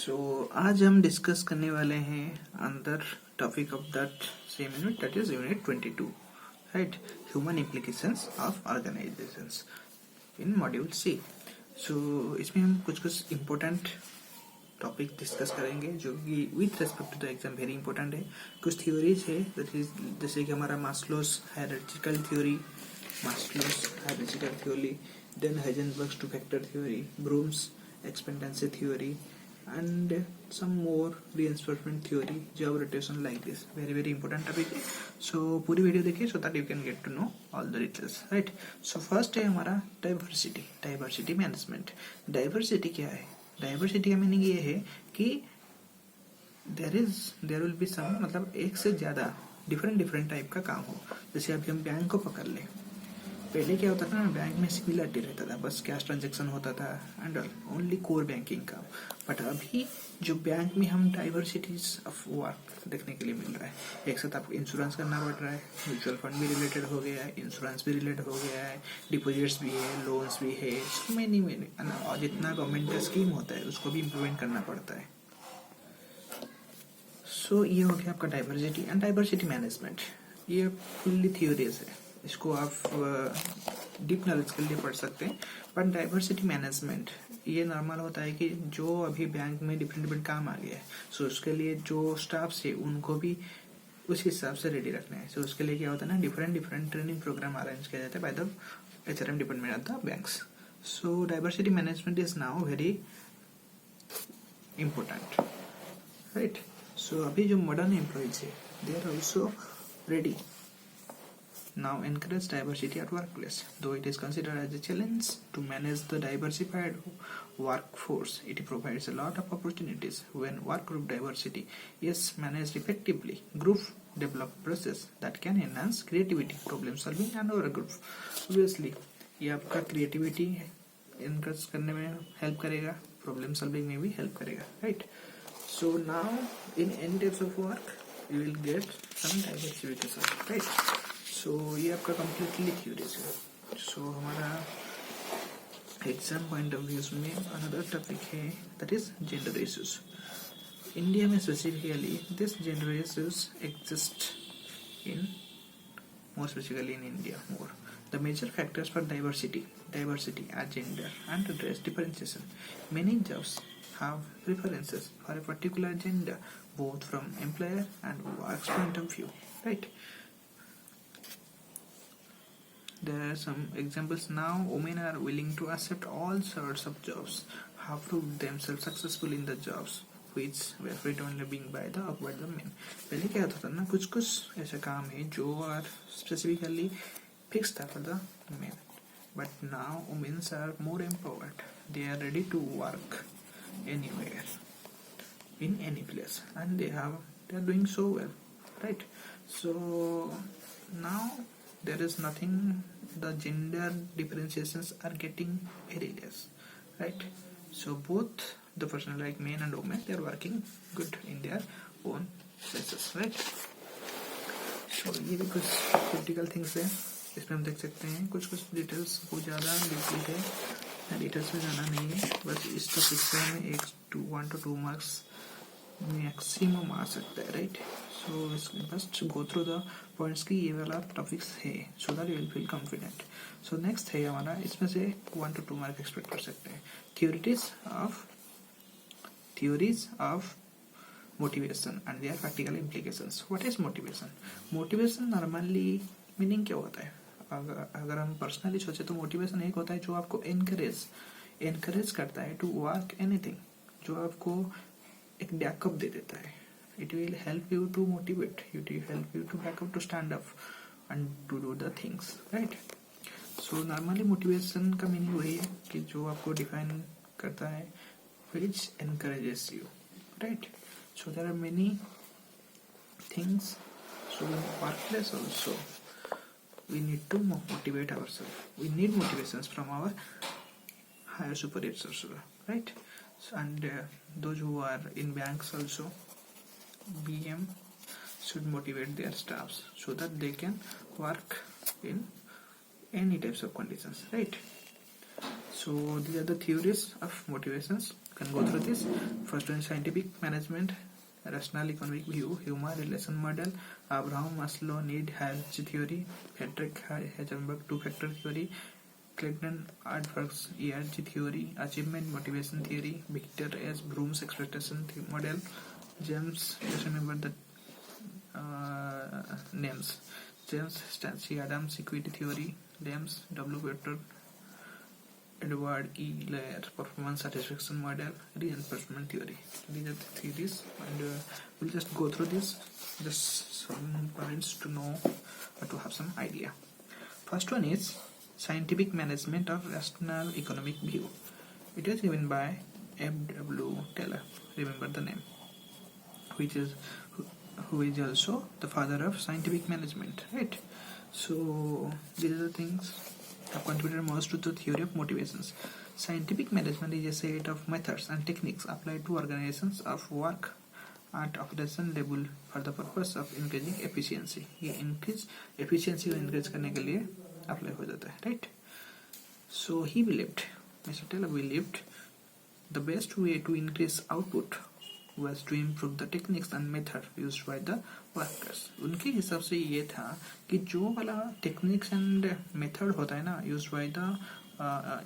सो आज हम डिस्कस करने वाले हैं अंदर topic of that same unit, that is unit 22, right, human implications of organisations in module C. So इसमें हम कुछ इम्पोर्टेंट टॉपिक डिस्कस करेंगे जो कि with respect to the exam very important है। कुछ थ्योरीज है जैसे कि हमारा Maslow's hierarchical theory, then Heisenberg's two factor theory, Vroom's expectancy theory, and some more reinforcement theory, job rotation, like this. Very important topic है। So पूरी video देखिए so that you can get to know all the details, right? So first है हमारा diversity management। diversity क्या है? diversity का meaning ये है कि there will be some, मतलब एक से ज्यादा डिफरेंट टाइप का काम हो। जैसे अभी हम बैंक को पकड़ ले, पहले क्या होता था ना, बैंक में सिमिलरिटी रहता था, बस कैश ट्रांजैक्शन होता था एंड ओनली कोर बैंकिंग का। बट अभी जो बैंक में हम डाइवर्सिटीज ऑफ वर्क देखने के लिए मिल रहा है। एक साथ आपको इंश्योरेंस करना पड़ रहा है, म्यूचुअल फंड भी रिलेटेड हो गया है, इंश्योरेंस भी रिलेटेड हो गया है, डिपॉजिट्स भी है, लोन्स भी है, मैनी और जितना गवर्नमेंट का स्कीम होता है उसको भी इम्प्लीमेंट करना पड़ता है। सो ये हो गया आपका डाइवर्सिटी एंड डाइवर्सिटी मैनेजमेंट। ये फुल्ली थ्योरीज है, इसको आप डीप नॉलेज के लिए पढ़ सकते हैं। बट डाइवर्सिटी मैनेजमेंट ये नॉर्मल होता है कि जो अभी बैंक में डिफरेंट काम आ गया है, सो उसके लिए जो स्टाफ्स है उनको भी उस हिसाब से रेडी रखना है। सो उसके लिए क्या होता है ना, डिफरेंट ट्रेनिंग प्रोग्राम अरेंज किया जाता है by the HRM department of the banks. So diversity management is now very important, right. So अभी जो मॉडर्न एम्प्लॉइज है they are also ready now encourage diversity at workplace, though it is considered as a challenge to manage the diversified workforce. It provides a lot of opportunities when work group diversity is managed effectively. Group develop process that can enhance creativity, problem solving and other group. Obviously ये आपका creativity encourage करने में help करेगा, problem solving में भी help करेगा, right? So now in any types of work you will get some diversification, right? So ये आपका completely theories है। So हमारा एग्जाम पॉइंट ऑफ व्यू में अनदर टॉपिक है that is gender issues। India में specifically this gender issues exist in more specifically in India more. The major factors for diversity are gender and race differentiation. Many jobs have preferences for a particular gender both from employer and work's point of view, right? There are some examples now. Women are willing to accept all sorts of jobs, have proved themselves successful in the jobs which were predominantly being by the men. पहले क्या होता था ना, कुछ ऐसे काम है जो are specifically fixed था for the men, but now women are more empowered. They are ready to work anywhere, in any place, and they are doing so well, right? So now there is nothing, the gender differentiations are getting very less, right? So both the person like men and women, they are working good in their own places, right? So ये भी कुछ critical things है, इसमें हम देख सकते हैं कुछ डिटेल्स बहुत ज़्यादा डीपली है, डिटेल्स में जाना नहीं है, बस इस टॉपिक से हमें 1 to 2 मार्क्स मैक्सिमम आ सकता है, राइट? सो बस गो थ्रू द पॉइंट्स की ये वाला टॉपिक्स है so that you will feel confident. So next है हमारा, इसमें से 1 to 2 मार्क एक्सपेक्ट कर सकते हैं। Theories of motivation and their practical implications. What is motivation? Motivation normally meaning क्या होता है? अगर हम पर्सनली सोचे तो मोटिवेशन एक होता है जो आपको एनकरेज करता है टू वर्क एनीथिंग, जो आपको एक बैकअप दे देता है। It will help you to motivate, it will help you to back up, to stand up and to do the things, right? So normally motivation का मीनिंग वही है कि जो आपको डिफाइन करता है, which encourages you, right? So there are many things. So in workplace also we need to motivate ourselves. We need motivations from our higher superiors also, right? So, and those who are in banks also, BM should motivate their staffs so that they can work in any types of conditions, right? So these are the theories of motivations. can go through this. First one, scientific management, rational economic view, human relation model, Abraham Maslow need hierarchy theory, Frederick Heisenberg two-factor theory, Clayton Adverse ERG theory, achievement motivation theory, Victor S. Broom's expectation model, James, just remember the names, James Stancy Adams equity theory, James W. Victor, Edward E. Lair performance satisfaction model, reinforcement theory. These are the theories, and we'll just go through this, just some points to know or to have some idea. First one is scientific management of rational economic view. It is given by M.W. Taylor. Remember the name, who is also the father of scientific management, right? So these are the things have contributed most to the theory of motivations. Scientific management is a set of methods and techniques applied to organizations of work at operation level for the purpose of increasing efficiency. ये increase efficiency को increase करने के लिए apply हो जाता है, right? So he believed, Mr. Taylor believed, the best way to increase output was to improve the techniques and method used by the workers. उनके हिसाब से ये था कि जो वाला techniques and method होता है ना used by the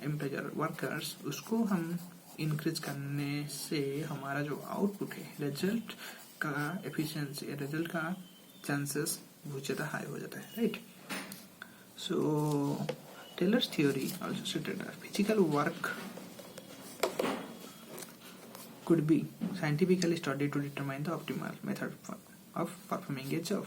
employer workers, उसको हम increase करने से हमारा जो output है, result का efficiency, result का chances बहुत ज़्यादा high हो जाता है, right? So Taylor's theory also stated that physical work could be scientifically studied to determine the optimal method of performing a job.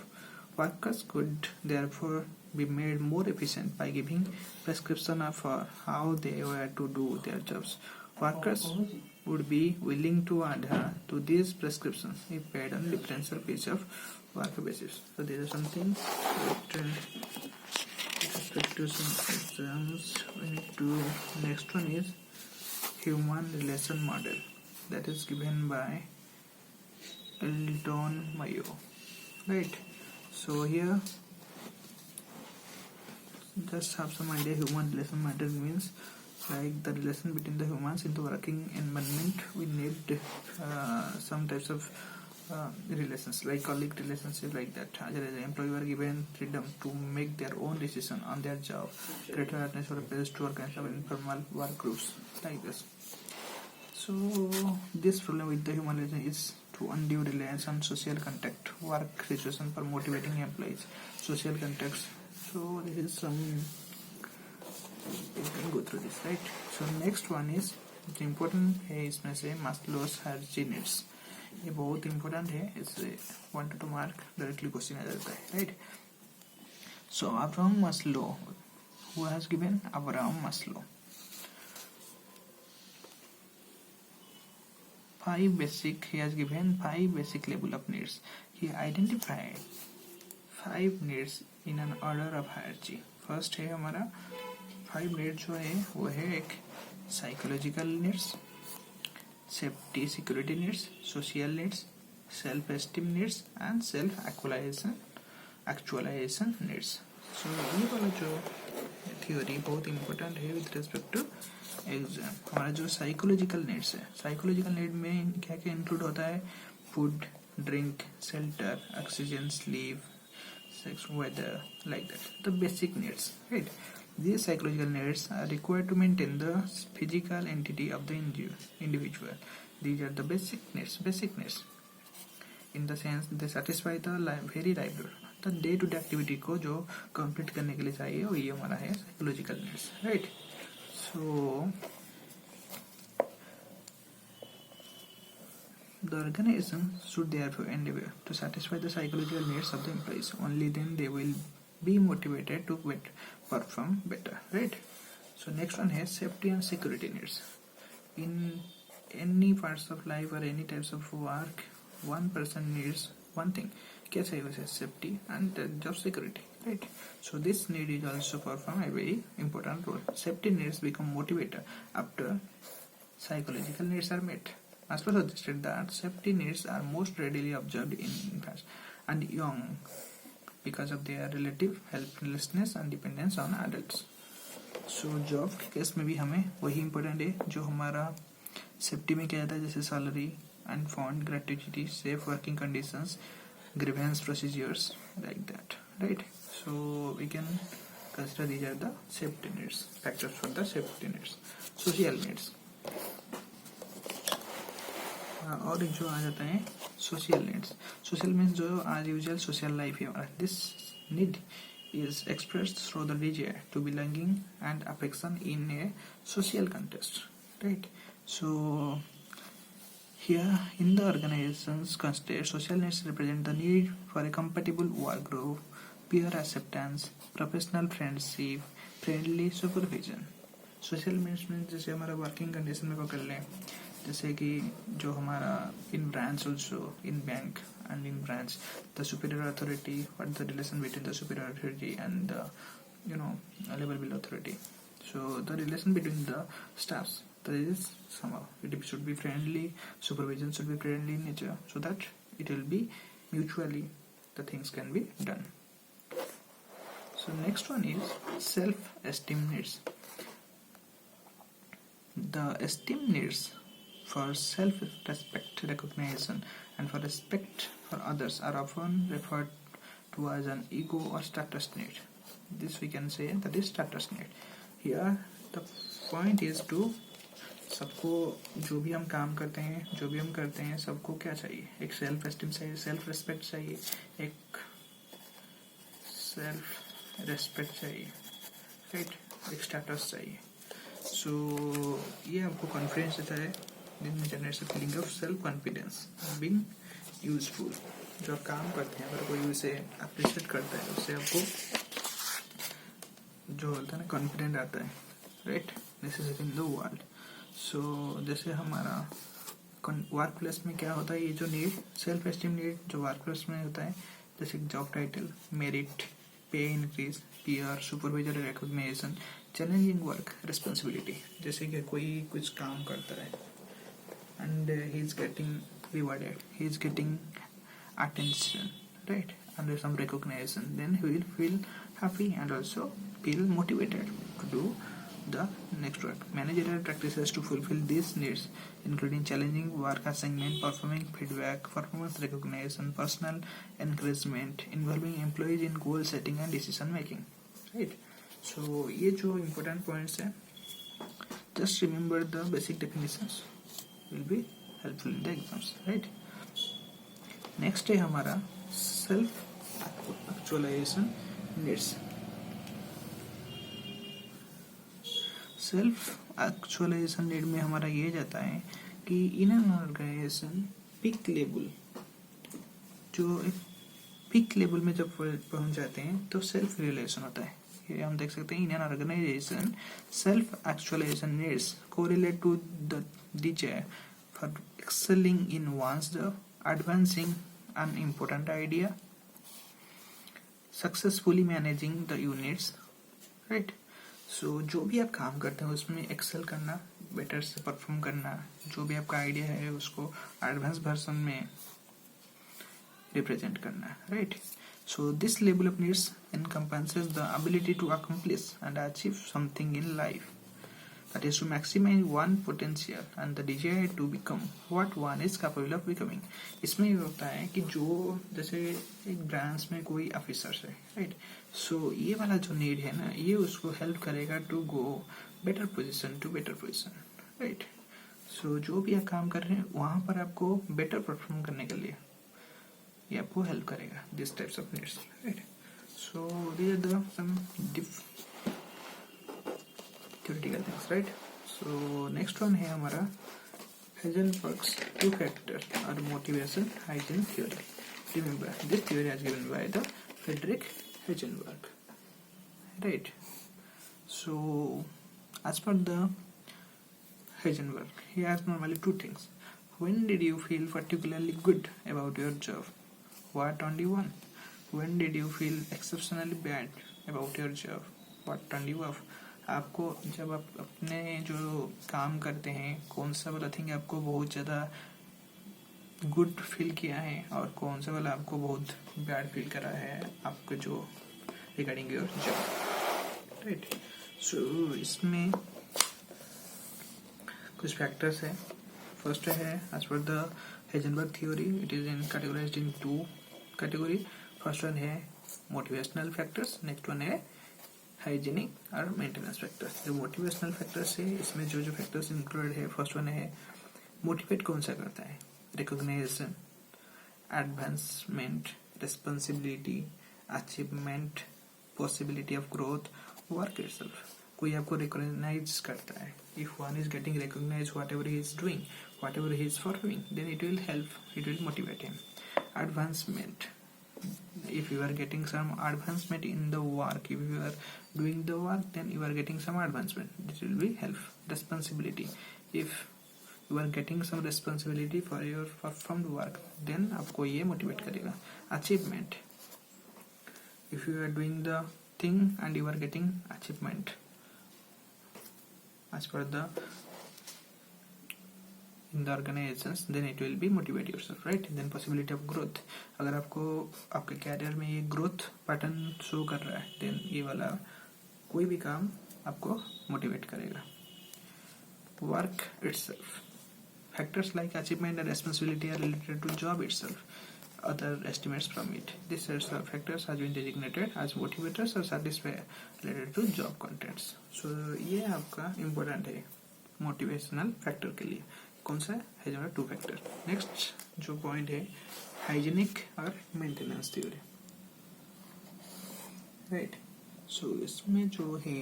Workers could therefore be made more efficient by giving prescription of how they were to do their jobs. Workers would be willing to adhere to these prescriptions if paid on differential piece of work basis. So there is something that with respect to some exams we need to. Next one is human relation model, that is given by Eldon Mayo, right? So here just have some idea. Human relation model means like the relation between the humans in the working environment. We need some types of relations like colleague relationship, like that. As an employee are given freedom to make their own decision on their job, greater awareness for place to organize informal work groups, like this. So this problem with the human relation is to undue reliance on social contact, work situation for motivating employees, social contacts. So this is some, you can go through this, right? So next one is the important है, इसमें से Maslow's hierarchy needs. ये बहुत important है, इससे 1 to 2 mark directly question आ जाता है, right? So Abraham Maslow, who has given Abraham Maslow he has given 5 basic level of needs. He identified 5 needs in an order of hierarchy. First है हमारा 5 needs जो है वो है एक psychological needs, safety security needs, social needs, self esteem needs and self actualization needs. So ये वाला जो theory बहुत important है with respect to एग्जाम. हमारा जो साइकोलॉजिकल नीड्स है, साइकोलॉजिकल नीड में क्या क्या इंक्लूड होता है? Food, drink, shelter, oxygen, sleep, sex, weather, like that, the basic needs, right? These psychological needs are required to maintain the physical entity of the individual. These are the basic needs. In the sense they satisfy the very livelihood, the day-to-day activity को जो complete करने के लिए चाहिए वो ये हमारा है psychological needs, right? So the organization should therefore endeavor to satisfy the psychological needs of the employees. Only then they will be motivated to perform better, right? So next one is safety and security needs. In any parts of life or any types of work, one person needs one thing. क्या चाहिए उसे? Safety and job security, right? So this need is also perform a very important role. Safety needs become motivator after psychological needs are met. Maslow suggested that safety needs are most readily observed in infants and young because of their relative helplessness and dependence on adults. So job के case में भी हमें वही important है जो हमारा safety में क्या आता है, जैसे salary end fund, gratuity, safe working conditions, grievance procedures, like that, right? So we can consider these are the safety needs, factors for the safety needs. Social needs, और एक जो आ जाता है सोशल नीड्स. सोशल मीन्स जो आज usual social life है हमारा. This need is expressed through the desire to belonging and affection in a social context, right? So here in the organization's context, social needs represent the need for a compatible work group, peer acceptance, professional friendship, friendly supervision. Social needs में जैसे हमारा working condition में पकड़ लें, जैसे कि जो हमारा in branch also in bank and in branch the superior authority, what the relation between the superior authority and the level below authority. So the relation between the staffs, that is somehow it should be friendly, supervision should be friendly in nature, so that it will be mutually the things can be done. So next one is self-esteem needs. The esteem needs for self-respect, recognition, and for respect for others are often referred to as an ego or status need. This we can say that is status need. Here the point is to सबको जो भी हम काम करते हैं, जो भी हम करते हैं, सबको क्या चाहिए, एक सेल्फ एस्टीम चाहिए, सेल्फ रेस्पेक्ट चाहिए, एक सेल्फ रेस्पेक्ट चाहिए, राइट, एक स्टेटस चाहिए. सो ये आपको कॉन्फिडेंस देता है, generates a feeling of self confidence, being useful. जो आप काम करते हैं अगर कोई उसे अप्रिशिएट करता है, उससे आपको जो होता है ना कॉन्फिडेंट आता है, right. This is in the world. So जैसे हमारा वर्क प्लेस में क्या होता है, ये जो नीड सेल्फ एस्टीम नीड जो वर्क प्लेस में होता है, जैसे जॉब टाइटल, मेरिट, पे increase, PR, supervisor recognition, challenging work, responsibility. जैसे कि कोई कुछ काम करता है and he is getting rewarded, he is getting attention, right, and some recognition, then he will feel happy and also feel motivated to do the next work. Managerial practices to fulfill these needs including challenging work assignment, performing feedback, performance recognition, personal encouragement, involving employees in goal setting and decision making, right. So ये जो important points है, just remember the basic definitions will be helpful in the exams, right. Next है हमारा self actualization needs. Self actualisation need में हमारा ये जाता है कि in an organisation peak level, जो एक पीक लेवल में जब पहुंच जाते हैं तो सेल्फ रियलाइजेशन होता है. ये हम देख सकते हैं in an organisation self actualisation needs correlate to the desire for excelling in one's job, advancing an important idea, successfully managing the units, right. So जो भी आप काम करते हैं उसमें एक्सेल करना, बेटर से परफॉर्म करना, जो भी आपका आइडिया है उसको एडवांस वर्जन में रिप्रेजेंट करना, right. So this level of needs encompasses the ability to accomplish and achieve something in life, that is to maximize one potential and the desire to become what one is capable of becoming. इसमें ये होता है कि जो जैसे एक branch में कोई ऑफिसर है, राइट. सो ये वाला जो नीड है ना, ये उसको हेल्प करेगा to go better position to better position, right. So जो भी आप काम कर रहे हैं वहाँ पर आपको बेटर परफॉर्म करने के लिए ये आपको हेल्प करेगा, this types of needs, right. So these are the some theoretical things, right. So next one है हमारा Heisenberg's two factor or motivation hygiene theory. Remember this theory is given by the Friedrich Heisenberg, right. So as per the Heisenberg, he has normally two things. When did you feel particularly good about your job? What only one? When did you feel exceptionally bad about your job? What turned you off? आपको जब आप अपने जो काम करते हैं कौन सा वाला थिंग आपको बहुत ज़्यादा गुड फील किया है और कौन सा वाला आपको बहुत बैड फील करा है आपको जो रिगार्डिंग योर जॉब, राइट. सो इसमें कुछ फैक्टर्स है First है as per the Heisenberg theory, it is categorized in two category. First one है motivational factors, next one है hygienic और maintenance factors. जो motivational factors है इसमें जो factors included है, first one है motivate कौन सा करता है, recognition, advancement, responsibility, achievement, possibility of growth, work itself. कोई आपको recognize करता है. If one is getting recognized whatever he is doing, whatever he is following, then it will help, it will motivate him. Advancement. If you are getting some advancement in the work, if you are doing the work, then you are getting some advancement. This will be help. Responsibility. If you are getting some responsibility for your performed work, then आपको ये motivate करेगा. Achievement. If you are doing the thing and you are getting achievement as per the in the organizations, then it will be motivate yourself, right? Then possibility of growth. अगर आपको आपके career में ये growth pattern show कर रहा है, then ये वाला कोई भी काम आपको मोटिवेट करेगा. Work itself. Factors like achievement and responsibility are related to job itself. Other estimates from it. These sets of factors has been designated as motivators or satisfier related to job contents. So ये आपका important है motivational factor के लिए. कौन सा है जो 2 factor. Next जो पॉइंट है हाइजीनिक और मेंटेनेंस थ्योरी, राइट. सो इसमें जो है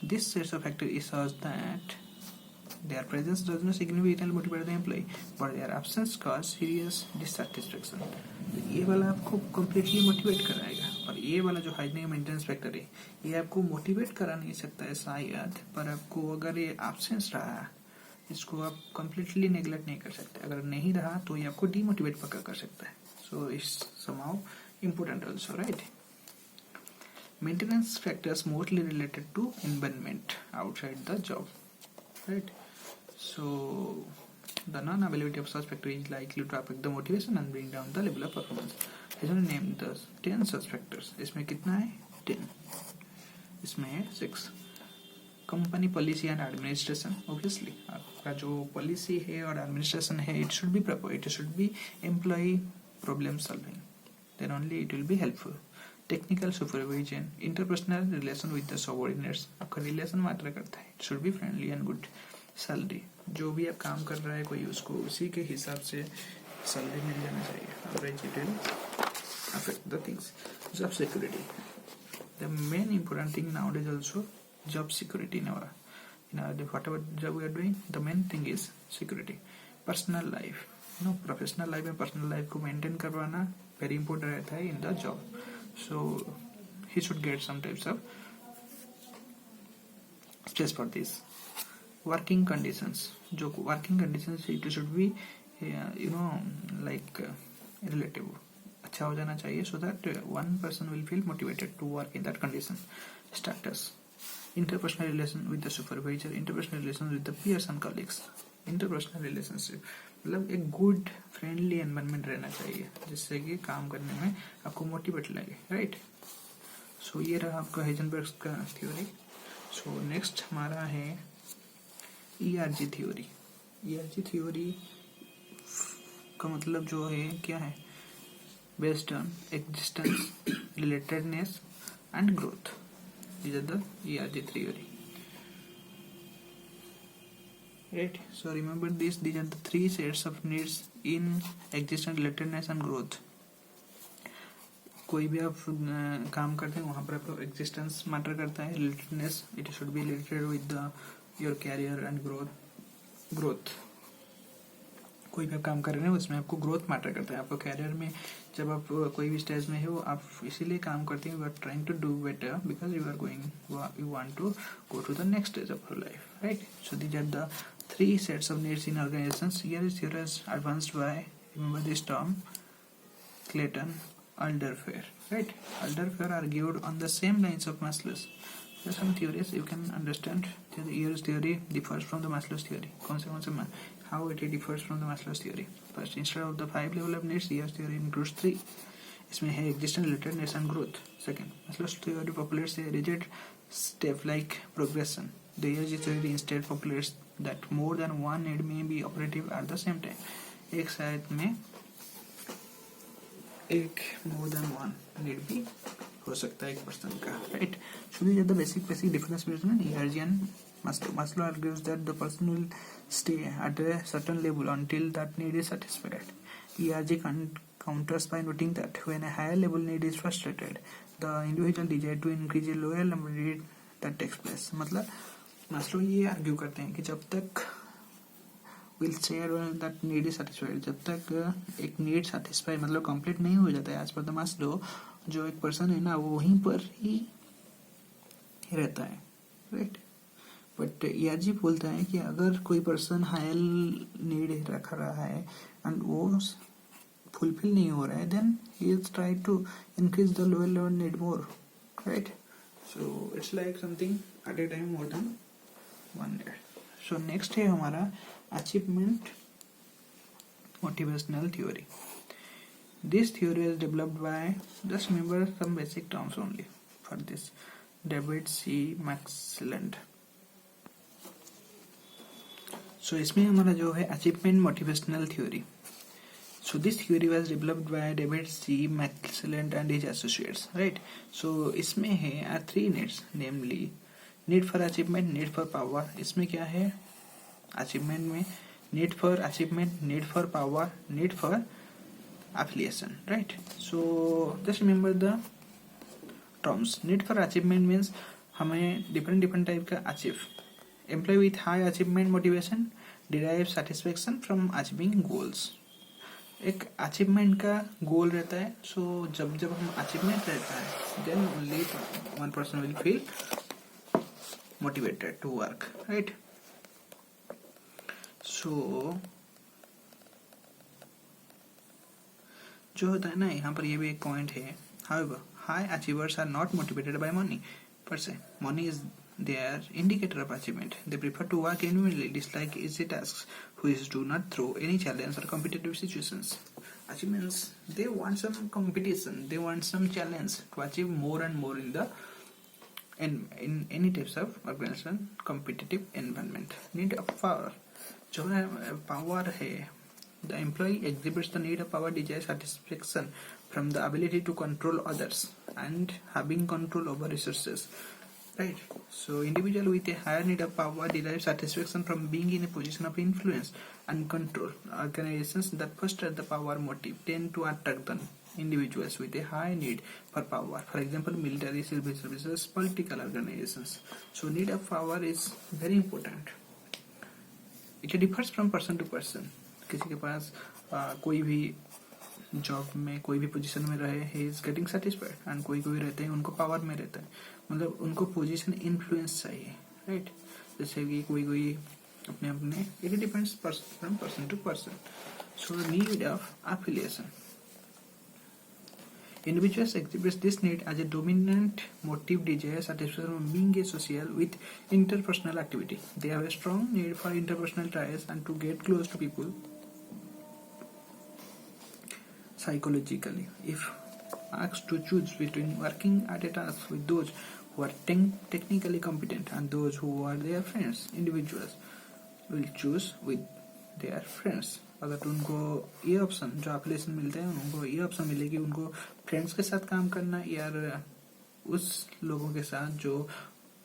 this sets of factor is such that their presence does not significantly motivate the employee, but their absence cause serious dissatisfaction. ये वाला आपको completely motivate कराएगा, और ये वाला जो हाइजीनिक मेंटेनेंस फैक्टर है ये आपको मोटिवेट करा नहीं सकता है शायद, पर आपको अगर ये absence रहा इसको आप completely neglect नहीं कर सकते. अगर नहीं रहा तो ये आपको demotivate पक्का कर सकता है. So it's somehow important also, right? Maintenance factors mostly related to environment outside the job, right? So the non-availability of such factor is likely to affect the motivation and bring down the level of performance. As I named the 10 such factors. इसमें कितना है 10, इसमें है 6. Company policy and administration. Obviously आपका जो policy है और administration है it should be proper, it should be employ problem solving, then only it will be helpful. Technical supervision, interpersonal relation with the subordinates. आपका रिलेशन मैटर करता है. It should be friendly and good. Salary, जो भी आप काम कर रहा है कोई उसको उसी के हिसाब से सैलरी मिल जाना चाहिए, otherwise it will affect the things. Job security, the main important thing nowadays also job security in our whatever job we are doing, the main thing is security. Personal life, professional life and personal life को maintain करवाना very important रहता है in the job. So he should get some types of space for this. Working conditions, जो working conditions it should be like relative, अच्छा हो जाना चाहिए so that one person will feel motivated to work in that condition. Status, interpersonal relation with the supervisor, interpersonal relation with the peers and colleagues. interpersonal relationship मतलब एक good friendly environment रहना चाहिए जिससे कि काम करने में आपको मोटिवेट लगे, राइट. सो ये रहा आपका हाइजेनबर्ग का थ्योरी. सो नेक्स्ट हमारा है ERG थ्योरी. ERG थ्योरी का मतलब जो है क्या है, based on existence, relatedness and growth. These are the ERG theory, right? So remember this. These are the 3 sets of needs in existence, relatedness and growth. कोई भी आप काम करते हैं वहाँ पर आपका existence matter करता है. Relatedness, it should be related with your career and growth. कोई भी आप काम कर रहे हैं उसमें आपको ग्रोथ मैटर करता है. आपको कैरियर में जब आप कोई भी स्टेज में हो आप इसीलिए काम करते हैं, you are trying to do better because you want to go to the next stage of your life, right. So these are the 3 sets of needs in organizations. Here is advanced by, remember this term, Clayton Alderfer, right. Alderfer argued on the same lines of Maslow's. There are some theories you can understand. The ERG theory differs from the Maslow's theory. How it differs from the Maslow's theory. First, instead of the 5 level of needs, ERG theory includes 3. इसमें है existence, relatedness and growth. Second, Maslow's theory populates a rigid step-like progression. The ERG theory instead populates that more than one need may be operative at the same time. एक साथ में एक more than one need भी हो सकता है एक person का, right? So these are the basic difference between ERG and Maslow. Maslow argues that the person will stay at a certain level until that need is satisfied. ERG counters by noting that when a higher level need is frustrated, the individual desire to increase a lower level need that takes place. मतलब Maslow ये argue करते हैं कि जब तक will say that need is satisfied, जब तक एक need satisfy मतलब complete नहीं हो जाता है as per the Maslow, जो एक पर्सन है ना वो वहीं पर ही रहता है, राइट? बट ERG बोलता है कि अगर कोई पर्सन हायर नीड रख रहा है एंड वो फुलफिल नहीं हो रहा है, then he is try to increase the lower level need more, right? So it's like something at a time more than one need. So next है हमारा achievement motivational theory. This theory is developed by, just remember some basic terms only for this, David C. Maxland. So इसमें हमारा जो है achievement motivational theory. So this theory was developed by David C. Maxland and his associates, right? So इसमें है 3 needs, namely need for achievement, need for power. इसमें क्या है achievement में? need for achievement, need for power, need for affiliation, right? So just remember the terms. Need for achievement means हमें different type का achieve. Employee with high achievement motivation derive satisfaction from achieving goals. एक achievement का goal रहता है, so जब हम achievement रहता है, then only one person will feel motivated to work, right? So जो होता है ना यहाँ पर ये भी एक पॉइंट है. However, high achievers are not motivated by money per se. Money is their indicator of achievement. They prefer to work genuinely, dislike easy tasks, which do not throw any challenge or competitive situations. Achievements, they want some competition, they want some challenge to achieve more and more in any types of organization competitive environment. Need of power, जो है power है. The employee exhibits the need of power, desire satisfaction from the ability to control others and having control over resources, right? So individual with a higher need of power derive satisfaction from being in a position of influence and control. Organizations that foster the power motive tend to attract the individuals with a high need for power. For example, military, civil services, political organizations. So need of power is very important. It differs from person to person. किसी के पास कोई भी job में कोई भी position में रहे, he is getting satisfied, and कोई रहते हैं उनको पावर में रहता है, मतलब उनको पोजीशन इन्फ्लुएंस चाहिए, राइट? जैसे कि कोई अपने it depends from person to person. So need of affiliation. Individuals exhibit this need as a dominant motive, desire satisfaction from being a social with interpersonal activity. They have a strong need for interpersonal ties and to get close to people psychologically. If asked to choose between working at a task with those who are technically competent and those who are their friends, individuals will choose with their friends. अगर उनको ये option जो application मिलते हैं उनको ये option मिले कि उनको फ्रेंड्स के साथ काम करना या उस लोगों के साथ जो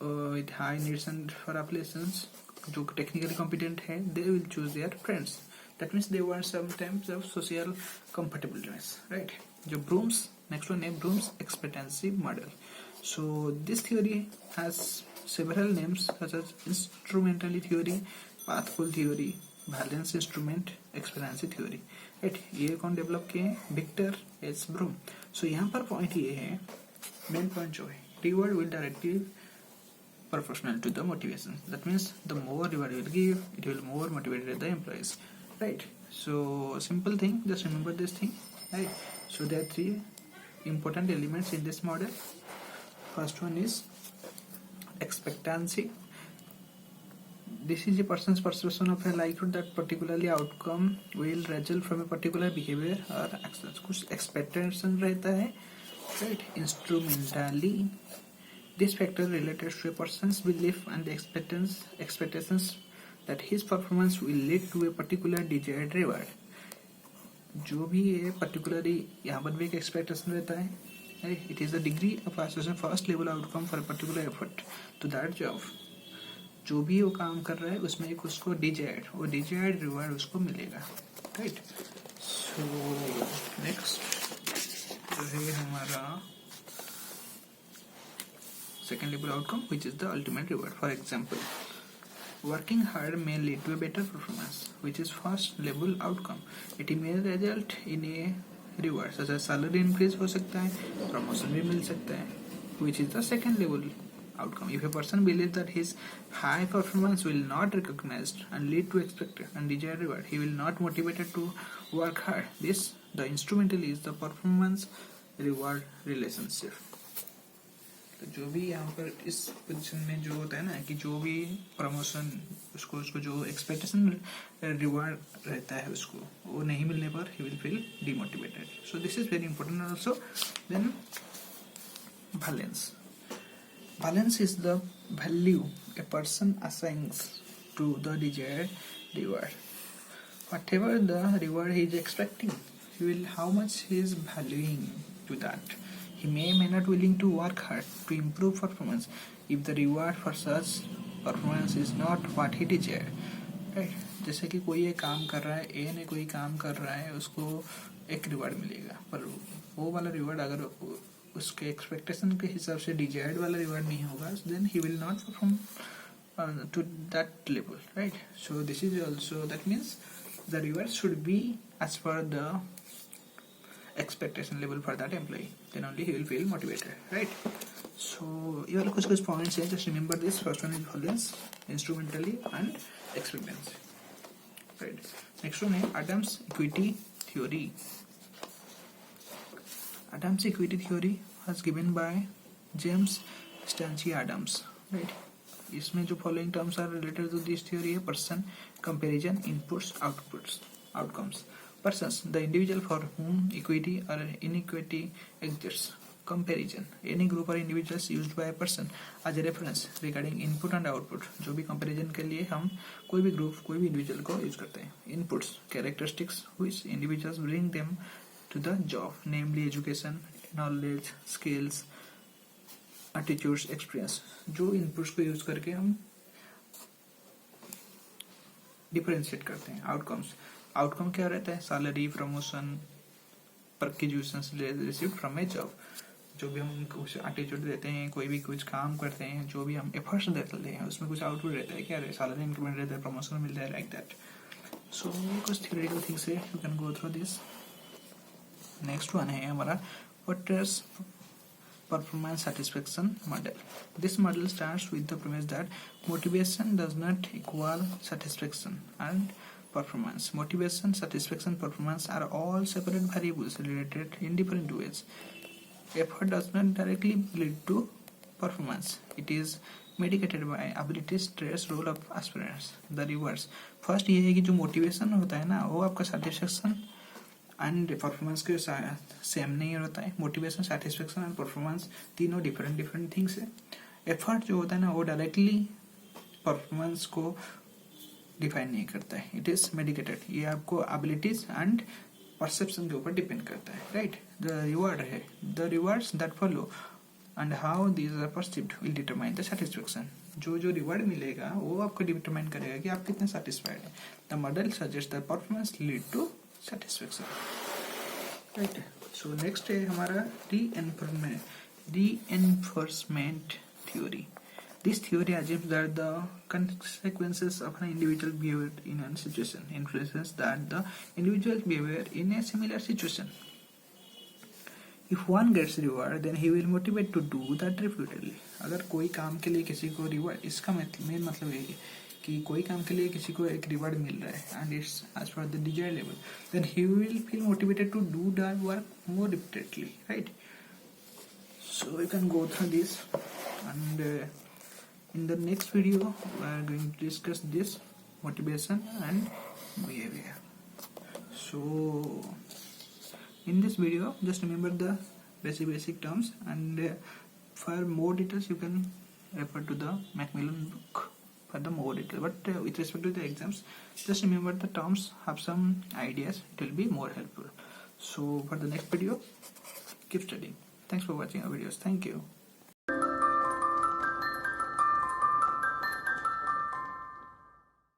with high needs and for applications जो टेक्निकली कॉम्पिटेंट है, they will choose their friends. That means they want some times of social comfortableness, right? जो ब्रूम्स, नेक्स्ट वन है Vroom's expectancy model. So this theory has several names such as instrumentally theory, pathful theory, balance instrument, expectancy theory, right? ये कौन develop किए हैं? Victor S broom. सो यहाँ पर point ये है, मेन पॉइंट जो है, reward will directly proportional to the motivation. That means the more reward you will give, it will more motivate the employees, right? So simple thing, just remember this thing, right? So there are 3 important elements in this model. First one is expectancy. This is a person's perception of a likelihood that particularly outcome will result from a particular behavior or actions. कुछ expectation रहता है, right? Instrumentally, this factor related to a person's belief and the expectations that his performance will lead to a particular desired reward. जो भी ये particularly यहाँ पर भी एक expectation रहता है, it is the degree of association first level outcome for a particular effort to that job. जो भी वो काम कर रहा है उसमें एक उसको desired reward उसको मिलेगा, right? So next जो है हमारा second level outcome, which is the ultimate reward. For example, working hard may lead to a better performance, which is first level outcome. It may result in a reward such as salary increase हो सकता है, promotion भी मिल सकता है, which is the second level outcome. If a person believes that his high performance will not recognized and lead to expected and desired reward, he will not motivated to work hard. The instrumental is the performance reward relationship. तो जो भी यहाँ पर इस position में जो होता है ना कि जो भी प्रमोशन उसको जो एक्सपेक्टेशन रिवार्ड रहता है उसको वो नहीं मिलने पर he will feel demotivated. So this is very important. Also then balance is the value a person assigns to the desired reward. Whatever the reward he is expecting, how much he is valuing to that. He may not willing to work hard to improve performance if the reward for such performance is not what he desired. Right? जैसे कि कोई एक काम कर रहा है, ए ने कोई काम कर रहा है, उसको एक रिवार्ड मिलेगा, पर वो वाला रिवार्ड अगर उसके एक्सपेक्टेशन के हिसाब से डिजायर्ड वाला रिवार्ड नहीं होगा, then he will not perform to that level, right? So this is also that means the reward should be as per the expectation level for that employee, then only he will feel motivated, right? So ये वाले कुछ points हैं, just remember this. First one is balance, instrumentally and expectancy, right? Next one है Adams equity theory. Adams equity theory was given by James Stanley Adams, right? इसमें जो following terms are related to this theory है person, comparison, inputs, outputs, outcomes. Persons, the individual for whom equity or inequity exists. Comparison, any group or individuals used by a person as a reference regarding input and output. जो भी comparison के लिए हम कोई भी group, कोई भी individual को use करते हैं. Inputs, characteristics which individuals bring them to the job, namely education, knowledge, skills, attitudes, experience. जो inputs को use करके हम differentiate करते हैं. Outcomes, आउटकम क्या रहता है? Salary, promotion, परक्यूशंस received from A job. जो भी हम कुछ एटीट्यूड देते हैं, कोई भी कुछ काम करते हैं, जो भी हम एफर्ट्स देते हैं, उसमें कुछ आउटपुट रहता है. क्या सैलरी इंक्रीमेंट रहता है, प्रमोशन मिलता है, लाइक दैट. सो कुछ थियोरेटिकल थिंग्स है, you can go through this. Next one है हमारा Waters performance satisfaction model. This model starts with the premise that motivation does not equal satisfaction and performance. Motivation, satisfaction, performance are all separate variables related in different ways. Effort does not directly lead to performance. It is mediated by ability, stress, role of aspirants. The reverse. First ये है कि जो motivation होता है ना, वो आपका satisfaction and performance के साथ सेम नहीं होता है. मोटिवेशन, सेटिस्फेक्शन एंड परफॉर्मेंस तीनों डिफरेंट थिंग्स है. एफर्ट जो होता है ना, वो डायरेक्टली परफॉर्मेंस को डिफाइन नहीं करता है. It is medicated. ये आपको एबिलिटीज एंड परसेप्शन के ऊपर डिपेंड करता है, राइट? द रिवार्ड है, the rewards that follow and how these are perceived will determine the satisfaction. जो रिवार्ड मिलेगा वो आपको डिटरमाइन करेगा कि आप कितने सेटिस्फाइड है. The model suggest that performance lead to satisfaction, right? So next है हमारा reinforcement theory. This theory assumes that the consequences of an individual behavior in a situation influences that the individual behavior in a similar situation. If one gets reward, then he will motivate to do that repeatedly. अगर कोई काम के लिए किसी को reward, इसका main मतलब है कि कोई काम के लिए किसी को एक रिवार्ड मिल रहा है and it's as per the desired level, then he will feel motivated to do that work more repeatedly, right? So you can go through this and in the next video we are going to discuss this motivation and behaviour. So in this video just remember the basic terms, and for more details you can refer to the Macmillan book. for the more detail. But with respect to the exams, just remember the terms, have some ideas, it will be more helpful. So for the next video, keep studying. Thanks for watching our videos. Thank you.